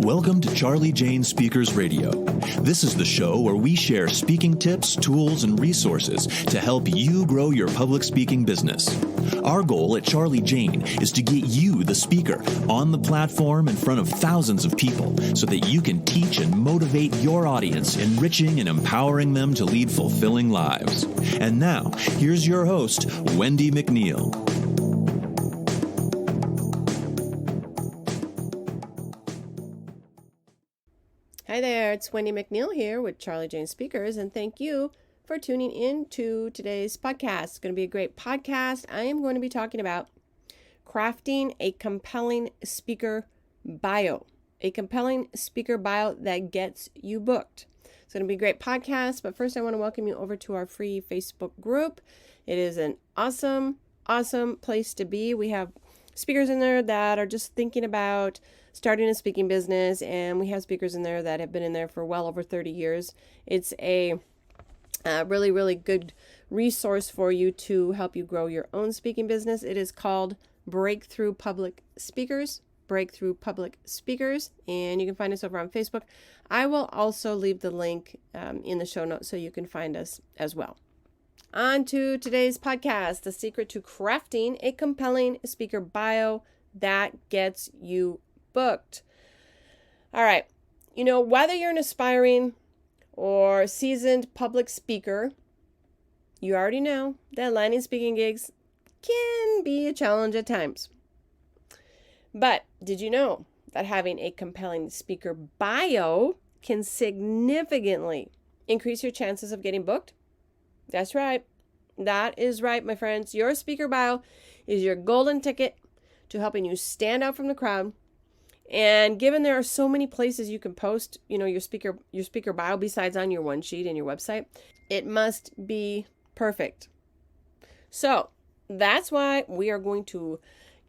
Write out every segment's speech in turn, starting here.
Welcome to Charlie Jane Speakers Radio. This is the show where we share speaking tips, tools, and resources to help you grow your public speaking business. Our goal at Charlie Jane is to get you, the speaker, on the platform in front of thousands of people so that you can teach and motivate your audience, enriching and empowering them to lead fulfilling lives. And now, here's your host, Wendy McNeil. Hi there, it's Wendy McNeil here with Charlie Jane Speakers, and thank you for tuning in to today's podcast. It's going to be a great podcast. I am going to be talking about crafting a compelling speaker bio, a compelling speaker bio that gets you booked. It's going to be a great podcast, but first I want to welcome you over to our free Facebook group. It is an awesome place to be. We have speakers in there that are just thinking about starting a speaking business, and we have speakers in there that have been in there for well over 30 years. It's a really good resource for you to help you grow your own speaking business. It is called Breakthrough Public Speakers, and you can find us over on Facebook. I will also leave the link in the show notes so you can find us as well. On to today's podcast, the secret to crafting a compelling speaker bio that gets you booked. All right. Whether you're an aspiring or seasoned public speaker, you already know that landing speaking gigs can be a challenge at times. But did you know that having a compelling speaker bio can significantly increase your chances of getting booked? That's right. That is right, my friends. Your speaker bio is your golden ticket to helping you stand out from the crowd. And given there are so many places you can post, your speaker bio besides on your one sheet and your website, it must be perfect. So that's why we are going to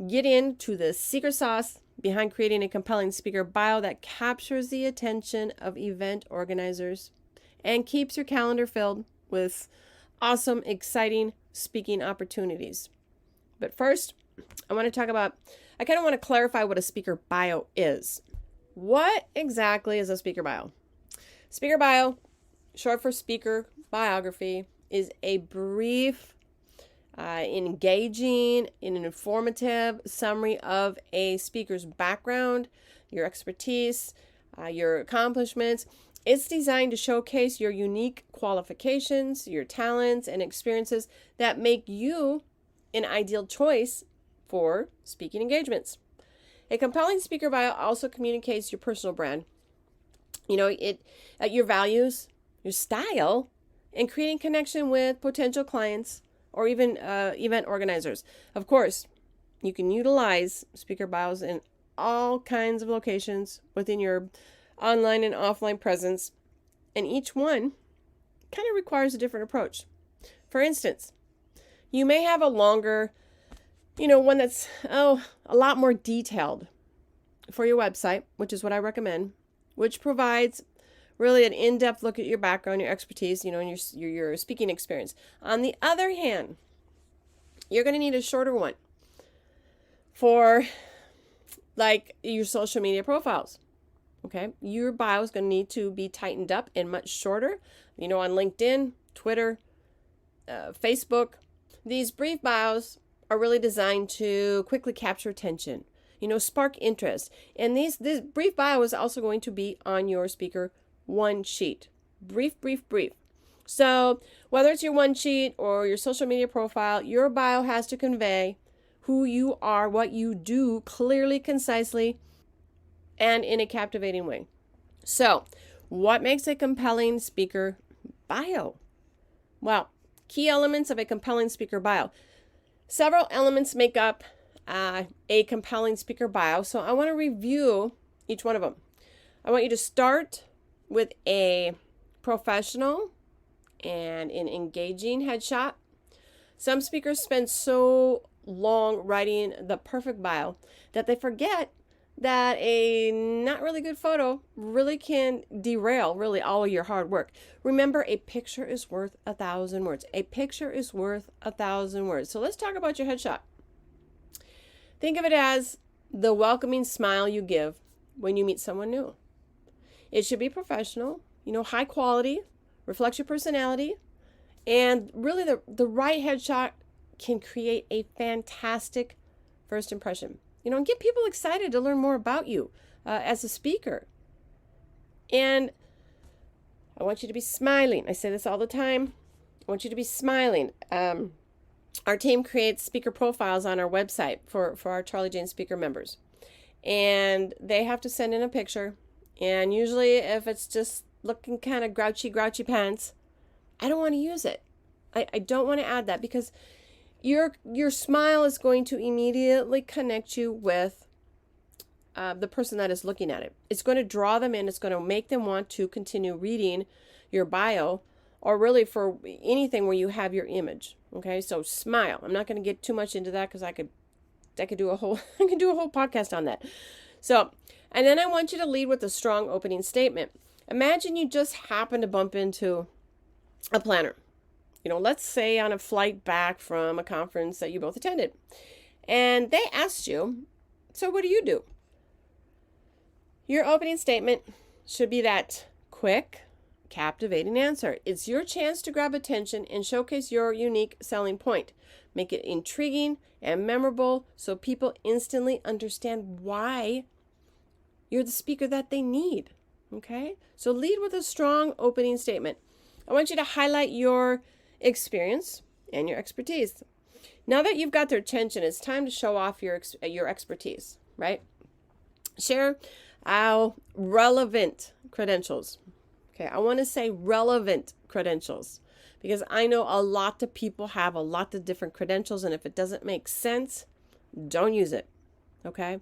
get into the secret sauce behind creating a compelling speaker bio that captures the attention of event organizers and keeps your calendar filled with awesome, exciting speaking opportunities. But first, I kind of want to clarify what a speaker bio is. What exactly is a speaker bio? Speaker bio, short for speaker biography, is a brief, engaging, and informative summary of a speaker's background, your expertise, your accomplishments. It's designed to showcase your unique qualifications, your talents, and experiences that make you an ideal choice for speaking engagements. A compelling speaker bio also communicates your personal brand, your values, your style, and creating connection with potential clients or even event organizers. Of course, you can utilize speaker bios in all kinds of locations within your online and offline presence, and each one kind of requires a different approach. For instance, you may have a longer one that's a lot more detailed for your website, which is what I recommend, which provides really an in-depth look at your background, your expertise, and your speaking experience. On the other hand, you're going to need a shorter one for like your social media profiles. Okay, your bio is going to need to be tightened up and much shorter. On LinkedIn, Twitter, Facebook. These brief bios are really designed to quickly capture attention, spark interest. And this brief bio is also going to be on your speaker one sheet. Brief. So whether it's your one sheet or your social media profile, your bio has to convey who you are, what you do clearly, concisely, and in a captivating way. So what makes a compelling speaker bio? Well, key elements of a compelling speaker bio. Several elements make up a compelling speaker bio, so I want to review each one of them. I want you to start with a professional and an engaging headshot. Some speakers spend so long writing the perfect bio that they forget that a not really good photo really can derail really all of your hard work. Remember, a picture is worth 1,000 words. A picture is worth 1,000 words. So let's talk about your headshot. Think of it as the welcoming smile you give when you meet someone new. It should be professional, high quality, reflects your personality, and really the right headshot can create a fantastic first impression. And get people excited to learn more about you as a speaker. And I want you to be smiling. I say this all the time. I want you to be smiling. Our team creates speaker profiles on our website for our Charlie Jane Speaker members. And they have to send in a picture. And usually if it's just looking kind of grouchy pants, I don't want to use it. I don't want to add that because your smile is going to immediately connect you with the person that is looking at it. It's going to draw them in. It's going to make them want to continue reading your bio, or really for anything where you have your image. Okay, so smile. I'm not going to get too much into that because I could do a whole podcast on that. So, and then I want you to lead with a strong opening statement. Imagine you just happen to bump into a planner. Let's say on a flight back from a conference that you both attended. And they asked you, so what do you do? Your opening statement should be that quick, captivating answer. It's your chance to grab attention and showcase your unique selling point. Make it intriguing and memorable so people instantly understand why you're the speaker that they need. Okay? So lead with a strong opening statement. I want you to highlight your experience and your expertise. Now that you've got their attention, it's time to show off your expertise, right? Share our relevant credentials. Okay, I want to say relevant credentials because I know a lot of people have a lot of different credentials, and if it doesn't make sense, don't use it. Okay?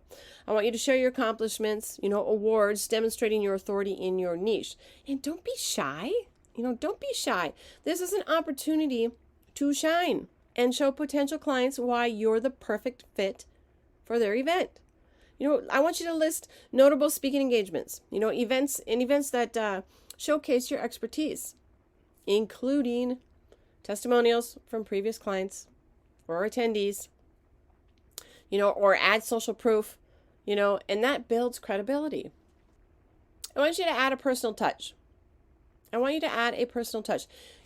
I want you to share your accomplishments, awards demonstrating your authority in your niche. And don't be shy. Don't be shy. This is an opportunity to shine and show potential clients why you're the perfect fit for their event. I want you to list notable speaking engagements, events that showcase your expertise, including testimonials from previous clients or attendees, or add social proof, and that builds credibility. I want you to add a personal touch.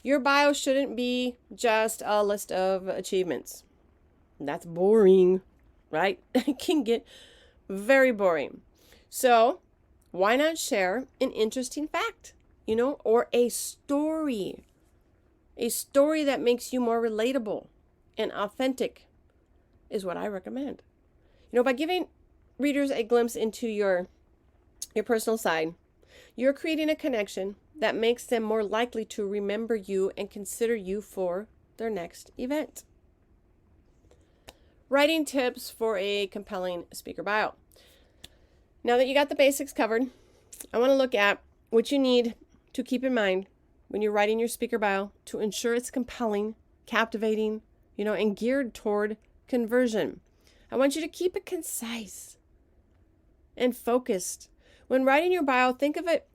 Your bio shouldn't be just a list of achievements. That's boring, right? It can get very boring. So why not share an interesting fact, or a story that makes you more relatable and authentic is what I recommend. By giving readers a glimpse into your personal side, you're creating a connection that makes them more likely to remember you and consider you for their next event. Writing tips for a compelling speaker bio. Now that you got the basics covered, I want to look at what you need to keep in mind when you're writing your speaker bio to ensure it's compelling, captivating, and geared toward conversion. I want you to keep it concise and focused. When writing your bio, think of it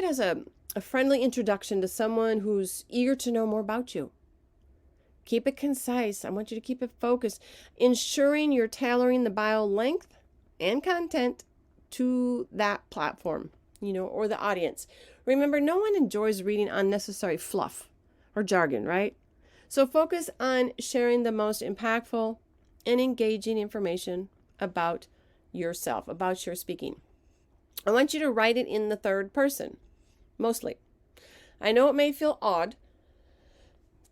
as a friendly introduction to someone who's eager to know more about you. Keep it concise. I want you to keep it focused, ensuring you're tailoring the bio length and content to that platform, or the audience. Remember, no one enjoys reading unnecessary fluff or jargon, right? So focus on sharing the most impactful and engaging information about yourself, about your speaking. I want you to write it in the third person, mostly. I know it may feel odd,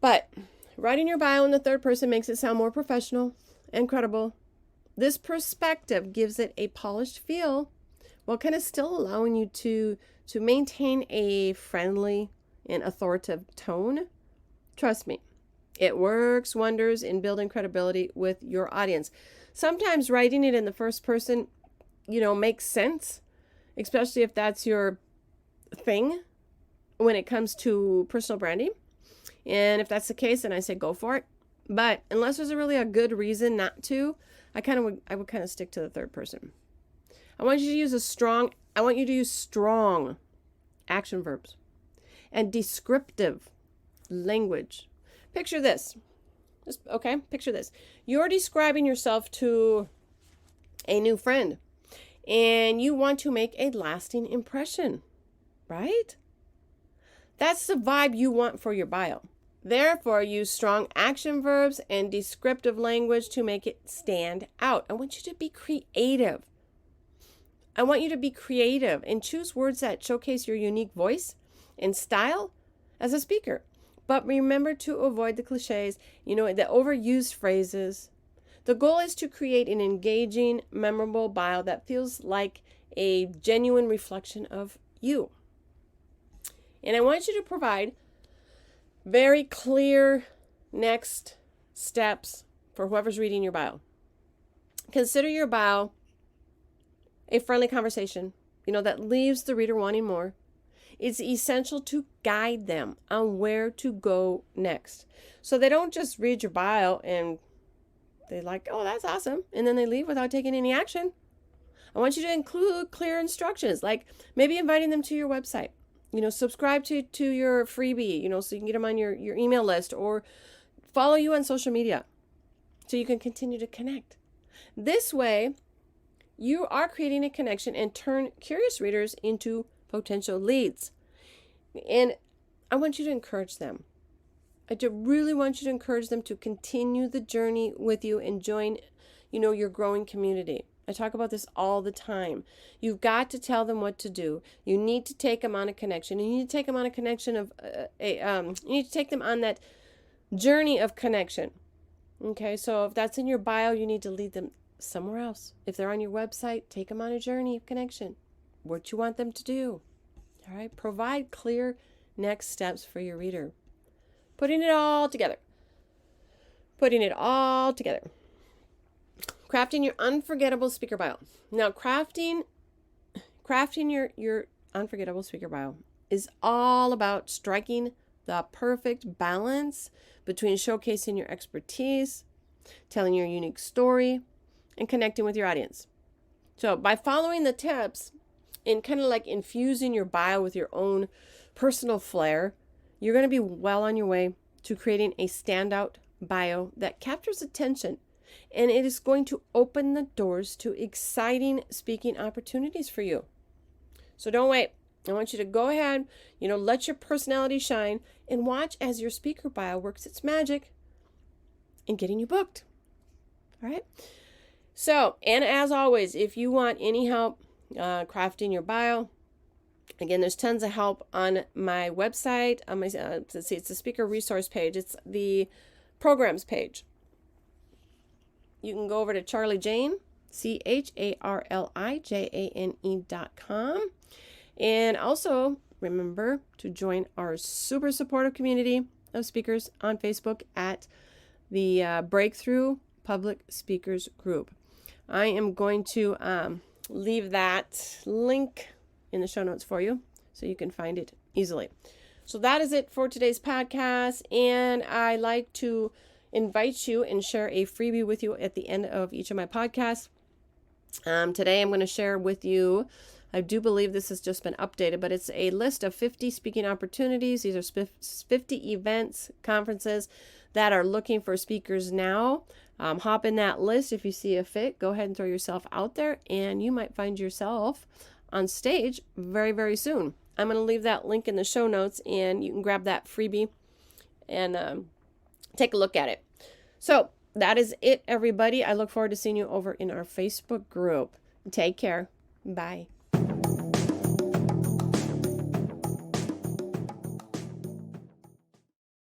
but writing your bio in the third person makes it sound more professional and credible. This perspective gives it a polished feel while kind of still allowing you to maintain a friendly and authoritative tone. Trust me, it works wonders in building credibility with your audience. Sometimes writing it in the first person, makes sense, especially if that's your thing when it comes to personal branding. And if that's the case, then I say go for it. But unless there's really a good reason not to, I would kind of stick to the third person. I want you to use strong action verbs and descriptive language. Picture this. Picture this. You're describing yourself to a new friend, and you want to make a lasting impression, right? That's the vibe you want for your bio. Therefore, use strong action verbs and descriptive language to make it stand out. I want you to be creative. I want you to be creative and choose words that showcase your unique voice and style as a speaker. But remember to avoid the cliches, the overused phrases. The goal is to create an engaging, memorable bio that feels like a genuine reflection of you. And I want you to provide very clear next steps for whoever's reading your bio. Consider your bio a friendly conversation, that leaves the reader wanting more. It's essential to guide them on where to go next. So they don't just read your bio and they're like, oh, that's awesome, and then they leave without taking any action. I want you to include clear instructions, like maybe inviting them to your website. Subscribe to your freebie, so you can get them on your email list, or follow you on social media so you can continue to connect. This way, you are creating a connection and turn curious readers into potential leads. And I want you to encourage them. I really want you to encourage them to continue the journey with you and join, your growing community. I talk about this all the time. You've got to tell them what to do. You need to take them on a connection. You need to take them on a connection of you need to take them on that journey of connection. Okay, so if that's in your bio, you need to lead them somewhere else. If they're on your website, take them on a journey of connection. What you want them to do. All right, provide clear next steps for your reader. Putting it all together. Crafting your unforgettable speaker bio. Now, crafting your unforgettable speaker bio is all about striking the perfect balance between showcasing your expertise, telling your unique story, and connecting with your audience. So by following the tips and kind of like infusing your bio with your own personal flair, you're going to be well on your way to creating a standout bio that captures attention. And it is going to open the doors to exciting speaking opportunities for you. So don't wait. I want you to go ahead, let your personality shine and watch as your speaker bio works its magic in getting you booked. All right. So, and as always, if you want any help crafting your bio, again, there's tons of help on my website. On my, it's the speaker resource page. It's the programs page. You can go over to Charlie Jane, CharliJane.com. And also remember to join our super supportive community of speakers on Facebook at the Breakthrough Public Speakers Group. I am going to leave that link in the show notes for you so you can find it easily. So that is it for today's podcast. And I like to invite you and share a freebie with you at the end of each of my podcasts. Today I'm going to share with you, I do believe this has just been updated, but it's a list of 50 speaking opportunities. These are 50 events, conferences that are looking for speakers now. Hop in that list if you see a fit. Go ahead and throw yourself out there, and you might find yourself on stage very, very soon. I'm going to leave that link in the show notes, and you can grab that freebie and take a look at it. So that is it, everybody. I look forward to seeing you over in our Facebook group. Take care. Bye.